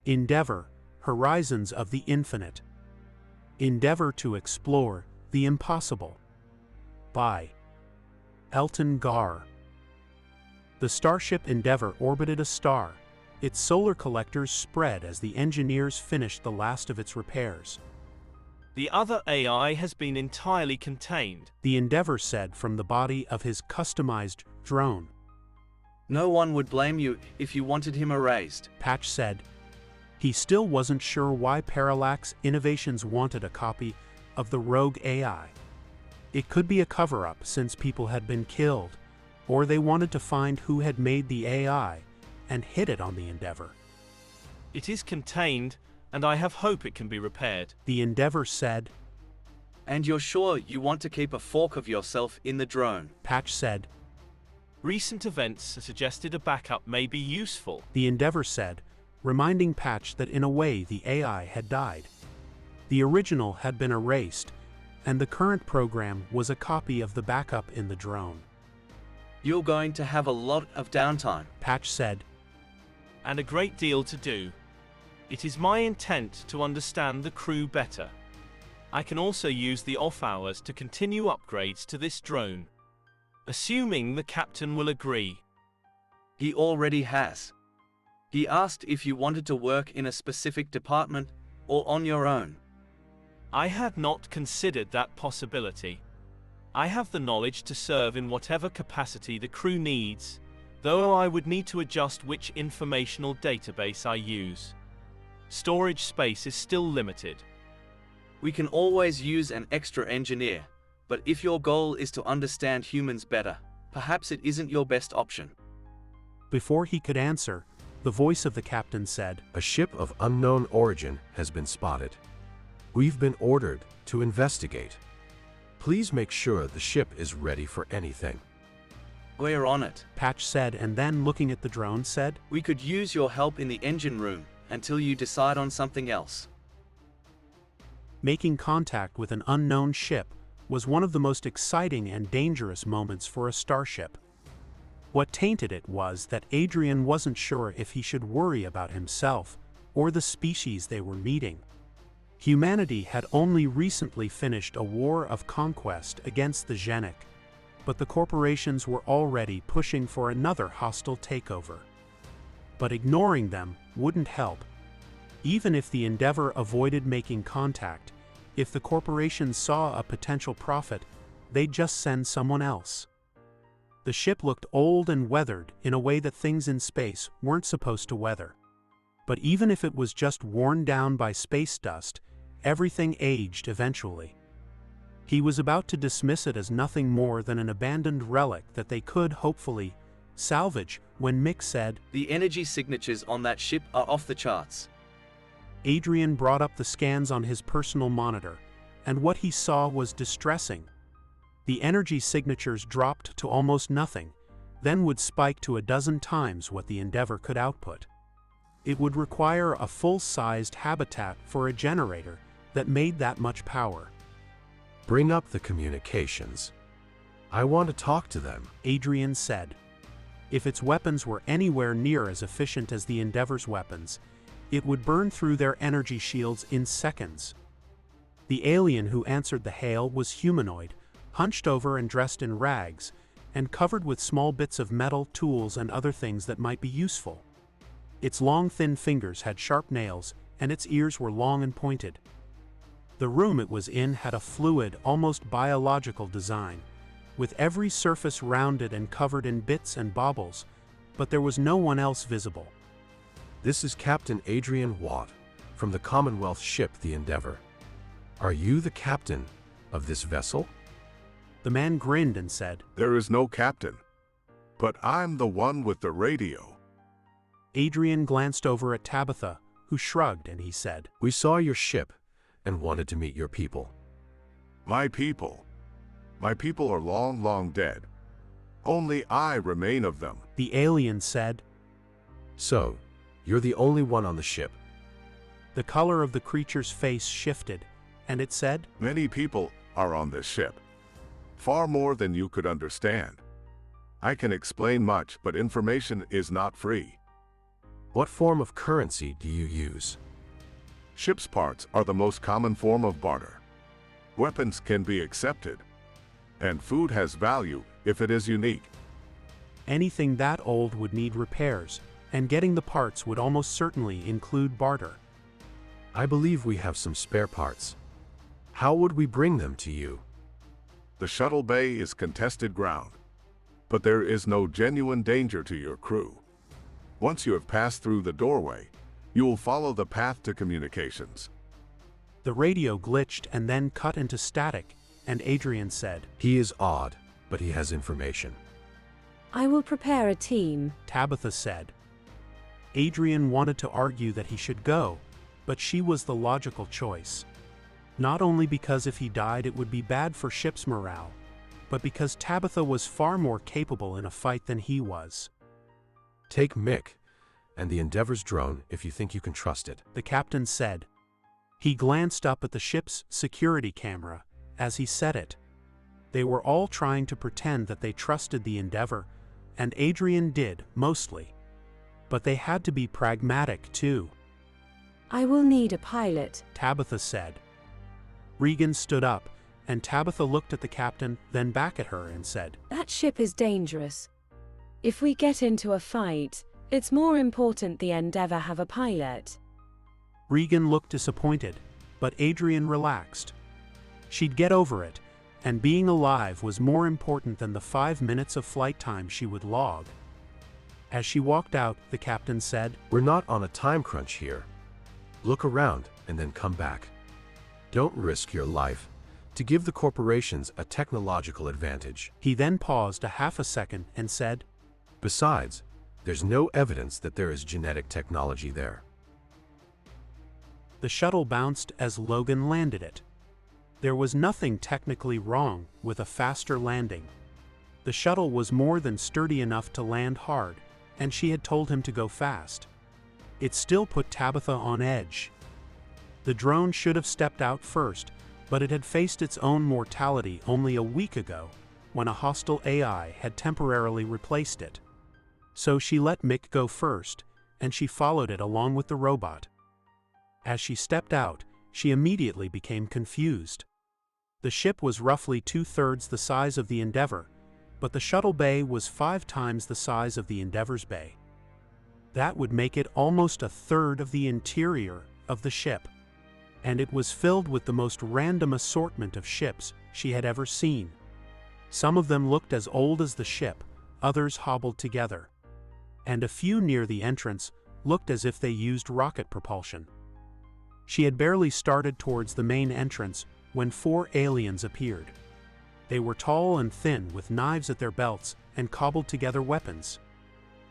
Endeavor, Horizons of the Infinite. Endeavor to Explore the Impossible. By Elton Gar. The Starship Endeavor orbited a star. Its solar collectors spread as the engineers finished the last of its repairs. The other AI has been entirely contained, The Endeavor said from the body of his customized drone. No one would blame you if you wanted him erased. Patch said. He still wasn't sure why Parallax Innovations wanted a copy of the rogue AI. It could be a cover-up since people had been killed, or they wanted to find who had made the AI and hid it on the Endeavor. It is contained, and I have hope it can be repaired. The Endeavor said. And you're sure you want to keep a fork of yourself in the drone? Patch said. Recent events suggested a backup may be useful. The Endeavor said, reminding Patch that in a way the AI had died. The original had been erased, and the current program was a copy of the backup in the drone. You're going to have a lot of downtime, Patch said. And a great deal to do. It is my intent to understand the crew better. I can also use the off hours to continue upgrades to this drone. Assuming the captain will agree. He already has. He asked if you wanted to work in a specific department or on your own. I had not considered that possibility. I have the knowledge to serve in whatever capacity the crew needs, though I would need to adjust which informational database I use. Storage space is still limited. We can always use an extra engineer, but if your goal is to understand humans better, perhaps it isn't your best option. Before he could answer, the voice of the captain said, A ship of unknown origin has been spotted. We've been ordered to investigate. Please make sure the ship is ready for anything. We're on it. Patch said, and then looking at the drone said, We could use your help in the engine room until you decide on something else. Making contact with an unknown ship was one of the most exciting and dangerous moments for a starship. What tainted it was that Adrian wasn't sure if he should worry about himself or the species they were meeting. Humanity had only recently finished a war of conquest against the Genetic, but the corporations were already pushing for another hostile takeover. But ignoring them wouldn't help. Even if the Endeavor avoided making contact, if the corporations saw a potential profit, they'd just send someone else. The ship looked old and weathered in a way that things in space weren't supposed to weather. But even if it was just worn down by space dust, everything aged eventually. He was about to dismiss it as nothing more than an abandoned relic that they could, hopefully, salvage when Mick said, The energy signatures on that ship are off the charts. Adrian brought up the scans on his personal monitor, and what he saw was distressing. The energy signatures dropped to almost nothing, then would spike to a dozen times what the Endeavor could output. It would require a full-sized habitat for a generator that made that much power. Bring up the communications. I want to talk to them, Adrian said. If its weapons were anywhere near as efficient as the Endeavor's weapons, it would burn through their energy shields in seconds. The alien who answered the hail was humanoid, hunched over and dressed in rags, and covered with small bits of metal, tools, and other things that might be useful. Its long, thin fingers had sharp nails, and its ears were long and pointed. The room it was in had a fluid, almost biological design, with every surface rounded and covered in bits and baubles, but there was no one else visible. This is Captain Adrian Watt, from the Commonwealth ship the Endeavor. Are you the captain of this vessel? The man grinned and said, There is no captain, but I'm the one with the radio. Adrian glanced over at Tabitha, who shrugged, and he said, We saw your ship and wanted to meet your people. My people are long, long dead. Only I remain of them. The alien said. So, you're the only one on the ship. The color of the creature's face shifted, and it said, Many people are on this ship. Far more than you could understand. I can explain much, but information is not free. What form of currency do you use? Ship's parts are the most common form of barter. Weapons can be accepted, and food has value if it is unique. Anything that old would need repairs, and getting the parts would almost certainly include barter. I believe we have some spare parts. How would we bring them to you? The shuttle bay is contested ground, but there is no genuine danger to your crew. Once you have passed through the doorway, you will follow the path to communications. The radio glitched and then cut into static, and Adrian said, He is odd, but he has information. I will prepare a team. Tabitha said. Adrian wanted to argue that he should go, but she was the logical choice. Not only because if he died it would be bad for ship's morale, but because Tabitha was far more capable in a fight than he was. Take Mick and the Endeavor's drone if you think you can trust it, the captain said. He glanced up at the ship's security camera as he said it. They were all trying to pretend that they trusted the Endeavor, and Adrian did, mostly. But they had to be pragmatic, too. I will need a pilot, Tabitha said. Regan stood up, and Tabitha looked at the captain, then back at her and said, That ship is dangerous. If we get into a fight, it's more important the Endeavor have a pilot. Regan looked disappointed, but Adrian relaxed. She'd get over it, and being alive was more important than the 5 minutes of flight time she would log. As she walked out, the captain said, We're not on a time crunch here. Look around and then come back. Don't risk your life to give the corporations a technological advantage. He then paused a half a second and said, Besides, there's no evidence that there is genetic technology there. The shuttle bounced as Logan landed it. There was nothing technically wrong with a faster landing. The shuttle was more than sturdy enough to land hard, and she had told him to go fast. It still put Tabitha on edge. The drone should have stepped out first, but it had faced its own mortality only a week ago, when a hostile AI had temporarily replaced it. So she let Mick go first, and she followed it along with the robot. As she stepped out, she immediately became confused. The ship was roughly 2/3 the size of the Endeavor, but the shuttle bay was 5 times the size of the Endeavor's bay. That would make it almost 1/3 of the interior of the ship, and it was filled with the most random assortment of ships she had ever seen. Some of them looked as old as the ship, others hobbled together, and a few near the entrance looked as if they used rocket propulsion. She had barely started towards the main entrance when 4 aliens appeared. They were tall and thin with knives at their belts and cobbled together weapons.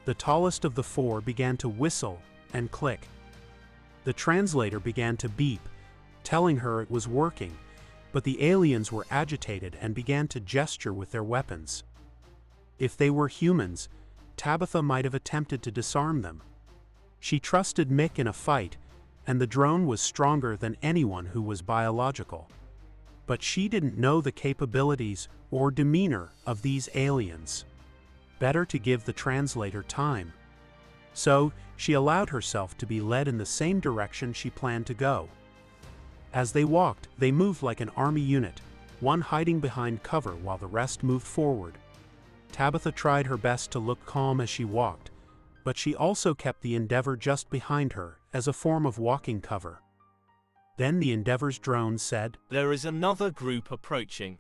The tallest of the 4 began to whistle and click. The translator began to beep, telling her it was working, but the aliens were agitated and began to gesture with their weapons. If they were humans, Tabitha might have attempted to disarm them. She trusted Mick in a fight, and the drone was stronger than anyone who was biological. But she didn't know the capabilities or demeanor of these aliens. Better to give the translator time. So, she allowed herself to be led in the same direction she planned to go. As they walked, they moved like an army unit, one hiding behind cover while the rest moved forward. Tabitha tried her best to look calm as she walked, but she also kept the Endeavor just behind her as a form of walking cover. Then the Endeavor's drone said, There is another group approaching.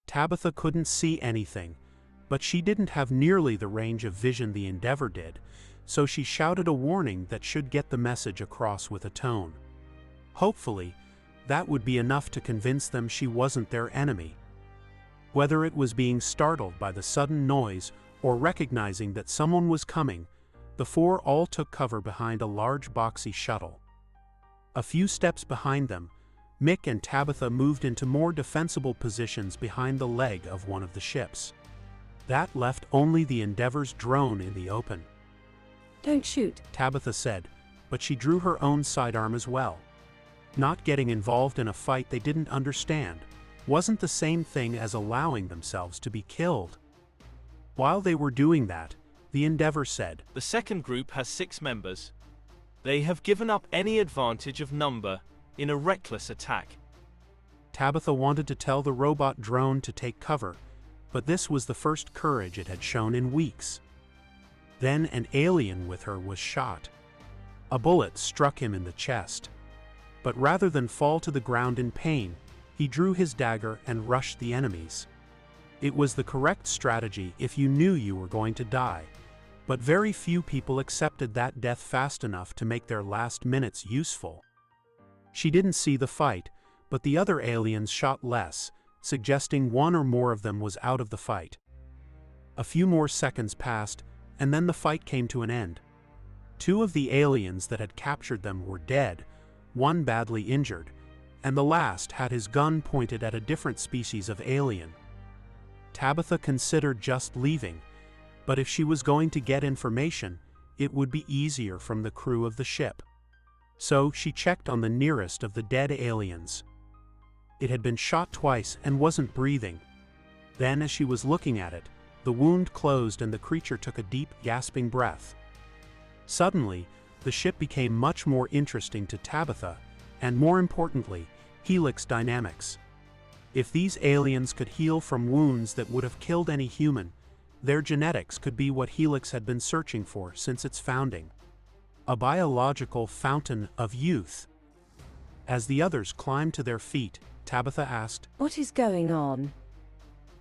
Tabitha couldn't see anything, but she didn't have nearly the range of vision the Endeavor did, so she shouted a warning that should get the message across with a tone. Hopefully, that would be enough to convince them she wasn't their enemy. Whether it was being startled by the sudden noise or recognizing that someone was coming, the 4 all took cover behind a large boxy shuttle. A few steps behind them, Mick and Tabitha moved into more defensible positions behind the leg of one of the ships. That left only the Endeavor's drone in the open. Don't shoot, Tabitha said, but she drew her own sidearm as well. Not getting involved in a fight they didn't understand wasn't the same thing as allowing themselves to be killed. While they were doing that, the Endeavor said. The second group has 6 members. They have given up any advantage of number in a reckless attack. Tabitha wanted to tell the robot drone to take cover, but this was the first courage it had shown in weeks. Then an alien with her was shot. A bullet struck him in the chest. But rather than fall to the ground in pain, he drew his dagger and rushed the enemies. It was the correct strategy if you knew you were going to die, but very few people accepted that death fast enough to make their last minutes useful. She didn't see the fight, but the other aliens shot less, suggesting one or more of them was out of the fight. A few more seconds passed, and then the fight came to an end. 2 of the aliens that had captured them were dead, 1 badly injured, and the last had his gun pointed at a different species of alien. Tabitha considered just leaving, but if she was going to get information, it would be easier from the crew of the ship. So she checked on the nearest of the dead aliens. It had been shot twice and wasn't breathing. Then, as she was looking at it, the wound closed and the creature took a deep, gasping breath. Suddenly, the ship became much more interesting to Tabitha, and more importantly, helix dynamics. If these aliens could heal from wounds that would have killed any human, their genetics could be what Helix had been searching for since its founding. A biological fountain of youth. As the others climbed to their feet, Tabitha asked, What is going on?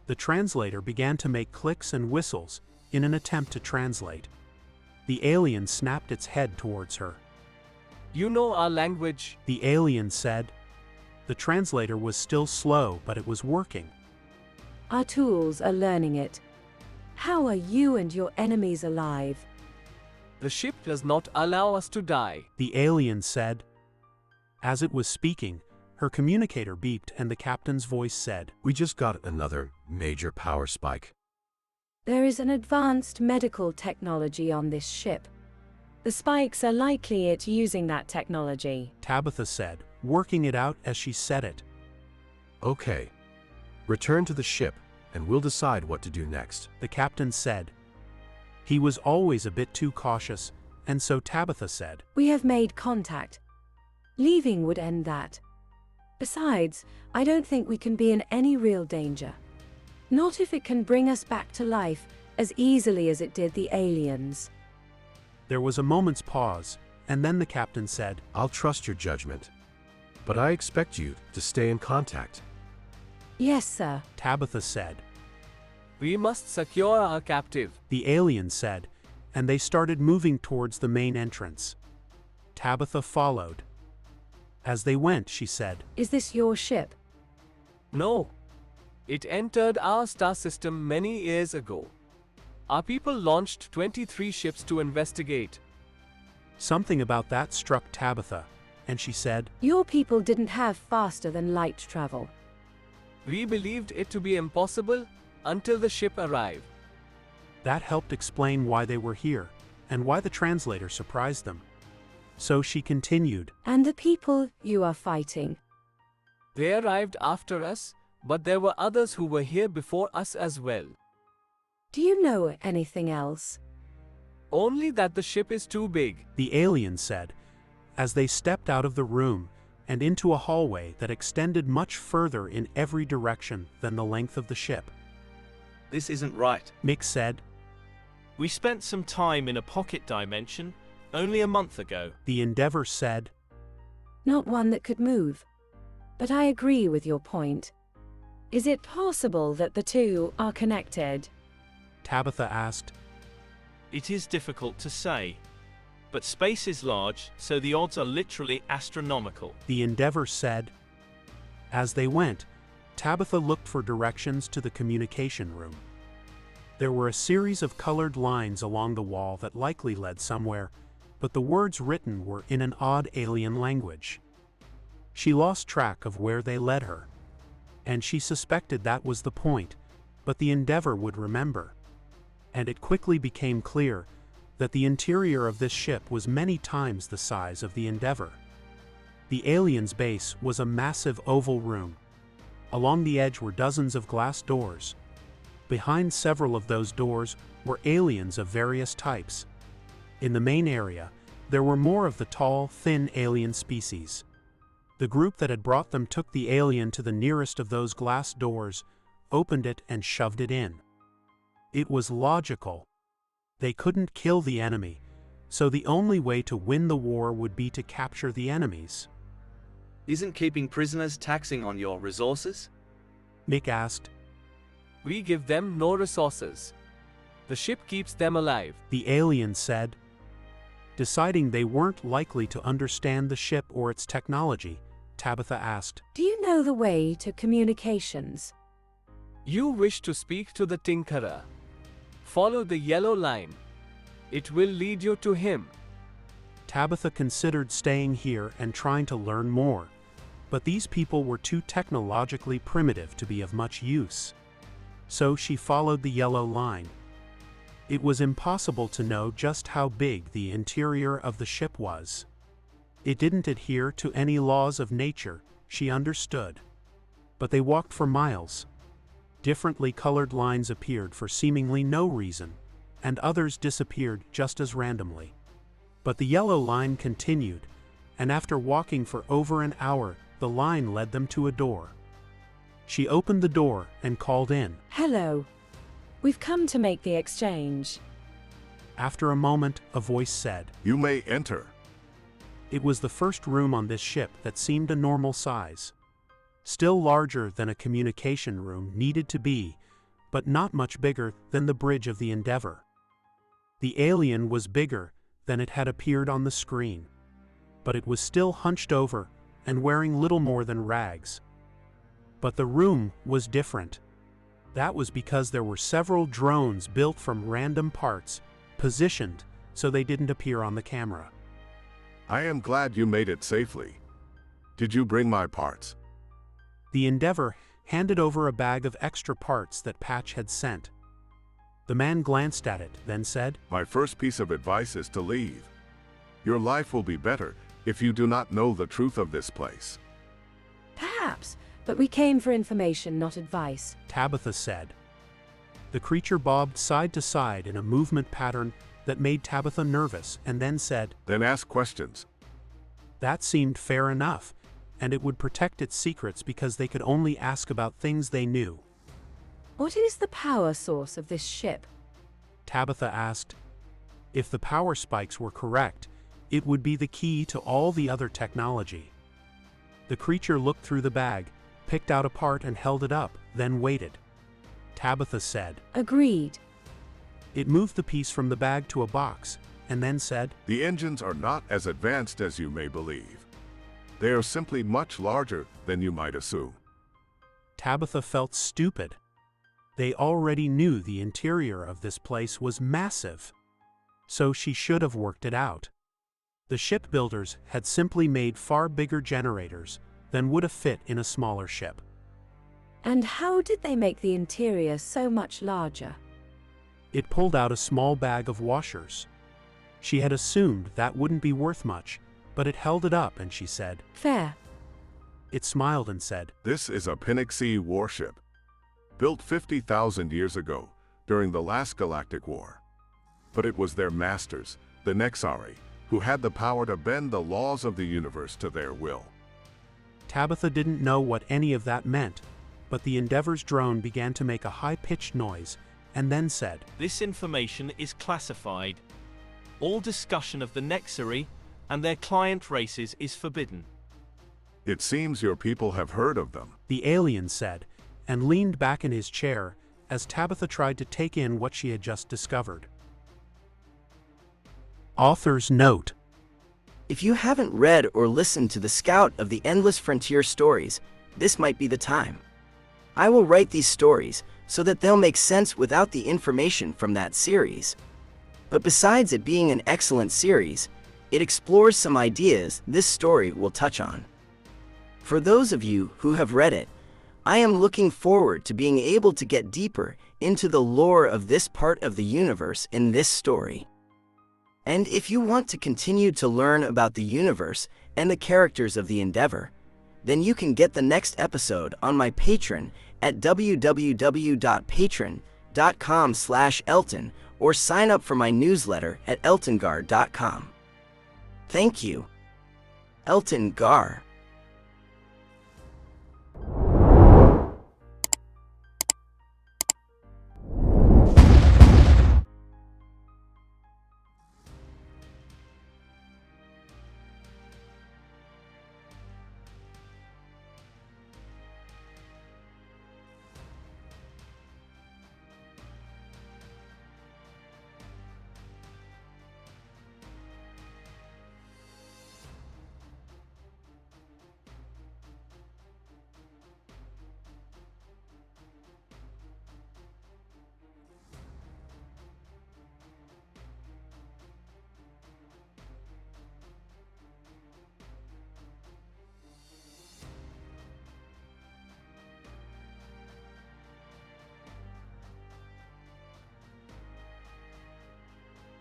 The translator began to make clicks and whistles in an attempt to translate. The alien snapped its head towards her. You know our language, the alien said. The translator was still slow, but it was working. Our tools are learning it. How are you and your enemies alive? The ship does not allow us to die. The alien said. As it was speaking, her communicator beeped and the captain's voice said, We just got another major power spike. There is an advanced medical technology on this ship. The spikes are likely it using that technology, Tabitha said, working it out as she said it. Okay. Return to the ship, and we'll decide what to do next. The captain said. He was always a bit too cautious, and so Tabitha said, We have made contact. Leaving would end that. Besides, I don't think we can be in any real danger. Not if it can bring us back to life as easily as it did the aliens. There was a moment's pause, and then the captain said, I'll trust your judgment. But I expect you to stay in contact. Yes, sir, Tabitha said. We must secure our captive. The alien said, and they started moving towards the main entrance. Tabitha followed. As they went, she said, Is this your ship? No. It entered our star system many years ago. Our people launched 23 ships to investigate. Something about that struck Tabitha, and she said, Your people didn't have faster than light travel. We believed it to be impossible until the ship arrived. That helped explain why they were here, and why the translator surprised them. So she continued, And the people you are fighting? They arrived after us, but there were others who were here before us as well. Do you know anything else? Only that the ship is too big. the alien said, as they stepped out of the room and into a hallway that extended much further in every direction than the length of the ship. This isn't right. Mick said. We spent some time in a pocket dimension only a month ago. The Endeavor said. Not one that could move. But I agree with your point. Is it possible that the two are connected? Tabitha asked. It is difficult to say. But space is large, so the odds are literally astronomical. The Endeavor said. As they went, Tabitha looked for directions to the communication room. There were a series of colored lines along the wall that likely led somewhere, but the words written were in an odd alien language. She lost track of where they led her, and she suspected that was the point, but the Endeavor would remember. And it quickly became clear that the interior of this ship was many times the size of the Endeavor. The alien's base was a massive oval room. Along the edge were dozens of glass doors. Behind several of those doors were aliens of various types. In the main area, there were more of the tall, thin alien species. The group that had brought them took the alien to the nearest of those glass doors, opened it and shoved it in. It was logical. They couldn't kill the enemy, so the only way to win the war would be to capture the enemies. Isn't keeping prisoners taxing on your resources? Mick asked. We give them no resources. The ship keeps them alive. The alien said. Deciding they weren't likely to understand the ship or its technology, Tabitha asked. Do you know the way to communications? You wish to speak to the Tinkerer. Follow the yellow line. It will lead you to him. Tabitha considered staying here and trying to learn more, but these people were too technologically primitive to be of much use. So she followed the yellow line. It was impossible to know just how big the interior of the ship was. It didn't adhere to any laws of nature, she understood. But they walked for miles. Differently colored lines appeared for seemingly no reason, and others disappeared just as randomly. But the yellow line continued, and after walking for over an hour, the line led them to a door. She opened the door and called in. Hello. We've come to make the exchange. After a moment, a voice said, You may enter. It was the first room on this ship that seemed a normal size. Still larger than a communication room needed to be, but not much bigger than the bridge of the Endeavor. The alien was bigger than it had appeared on the screen, but it was still hunched over and wearing little more than rags. But the room was different. That was because there were several drones built from random parts, positioned so they didn't appear on the camera. I am glad you made it safely. Did you bring my parts? The Endeavor handed over a bag of extra parts that Patch had sent. The man glanced at it, then said, My first piece of advice is to leave. Your life will be better if you do not know the truth of this place. Perhaps, but we came for information, not advice. Tabitha said. The creature bobbed side to side in a movement pattern that made Tabitha nervous and then said, Then ask questions. That seemed fair enough, and it would protect its secrets because they could only ask about things they knew. What is the power source of this ship? Tabitha asked. If the power spikes were correct, it would be the key to all the other technology. The creature looked through the bag, picked out a part and held it up, then waited. Tabitha said. Agreed. It moved the piece from the bag to a box, and then said, The engines are not as advanced as you may believe. They are simply much larger than you might assume. Tabitha felt stupid. They already knew the interior of this place was massive. So she should have worked it out. The shipbuilders had simply made far bigger generators than would have fit in a smaller ship. And how did they make the interior so much larger? It pulled out a small bag of washers. She had assumed that wouldn't be worth much, but it held it up and she said, Fair. It smiled and said, This is a Penic warship, built 50,000 years ago during the last galactic war. But it was their masters, the Nexari, who had the power to bend the laws of the universe to their will. Tabitha didn't know what any of that meant, but the Endeavor's drone began to make a high-pitched noise and then said, This information is classified. All discussion of the Nexari and their client races is forbidden. It seems your people have heard of them. The alien said, and leaned back in his chair as Tabitha tried to take in what she had just discovered. Author's note. If you haven't read or listened to the Scout of the Endless Frontier stories, this might be the time. I will write these stories so that they'll make sense without the information from that series. But besides it being an excellent series, it explores some ideas this story will touch on. For those of you who have read it, I am looking forward to being able to get deeper into the lore of this part of the universe in this story. And if you want to continue to learn about the universe and the characters of the Endeavor, then you can get the next episode on my Patreon at www.patreon.com patreon.com/Elton or sign up for my newsletter at eltongar.com. Thank you. Elton Gar.